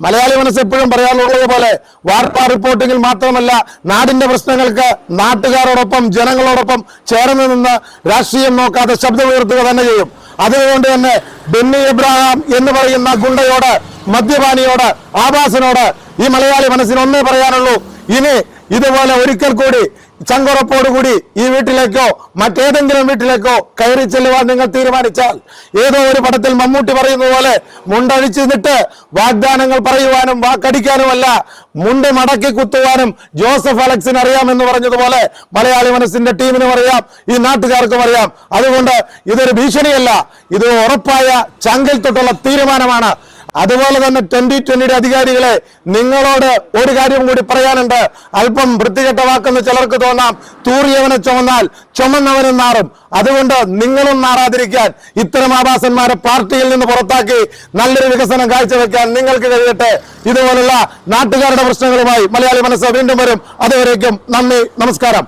മലയാളി മനസ്സ് എപ്പോഴും പറയാനുള്ളത് പോലെ വാർത്താ റിപ്പോർട്ടിങ്ങിൽ മാത്രമല്ല നാടിന്റെ പ്രശ്നങ്ങൾക്ക് നാട്ടുകാരോടൊപ്പം ജനങ്ങളോടൊപ്പം ചേർന്ന് നിന്ന് രാഷ്ട്രീയം നോക്കാതെ ശബ്ദമുയർത്തുക തന്നെ ചെയ്യും. അതുകൊണ്ട് തന്നെ ബെന്നി എബ്രഹാം എന്ന് പറയുന്ന ഗുണ്ടയോട്, മദ്യപാനിയോട്, ആഭാസനോട് ഈ മലയാളി മനസ്സിന് ഒന്നേ പറയാനുള്ളൂ. ഇനി ഇതുപോലെ ഒരിക്കൽ കൂടി ചങ്കുറപ്പോടുകൂടി ഈ വീട്ടിലേക്കോ മറ്റേതെങ്കിലും വീട്ടിലേക്കോ കയറി ചെല്ലുവാൻ നിങ്ങൾ തീരുമാനിച്ചാൽ, ഏതോ ഒരു പടത്തിൽ മമ്മൂട്ടി പറയുന്ന പോലെ മുണ്ടഴിച്ചു നിന്നിട്ട് വാഗ്ദാനങ്ങൾ പറയുവാനും വാക്കടിക്കാനുമല്ല, മുണ്ട് മടക്കി കുത്തുവാനും ജോസഫ് അലക്സിന് അറിയാമെന്ന് പറഞ്ഞതുപോലെ മലയാളി മനസ്സിന്റെ ടീമിനും അറിയാം, ഈ നാട്ടുകാർക്കും അറിയാം. അതുകൊണ്ട് ഇതൊരു ഭീഷണിയല്ല, ഇത് ഉറപ്പായ ചങ്കിൽ തൊട്ടുള്ള തീരുമാനമാണ്. അതുപോലെ തന്നെ 2020 അധികാരികളെ, നിങ്ങളോട് ഒരു കാര്യം കൂടി പറയാനുണ്ട്. അല്പം വൃത്തികെട്ട വാക്കെന്ന് ചിലർക്ക് തോന്നാം. തൂറിയവനെ ചുമന്നാൽ ചുമന്നവനും നാറും. അതുകൊണ്ട് നിങ്ങളും നാറാതിരിക്കാൻ ഇത്തരം ആഭാസന്മാരെ പാർട്ടിയിൽ നിന്ന് പുറത്താക്കി നല്ലൊരു വികസനം കാഴ്ചവെക്കാൻ നിങ്ങൾക്ക് കഴിയട്ടെ. ഇതുപോലുള്ള നാട്ടുകാരുടെ പ്രശ്നങ്ങളുമായി മലയാളി മനസ്സ് വീണ്ടും വരും. അതുവരേക്കും നന്ദി, നമസ്കാരം.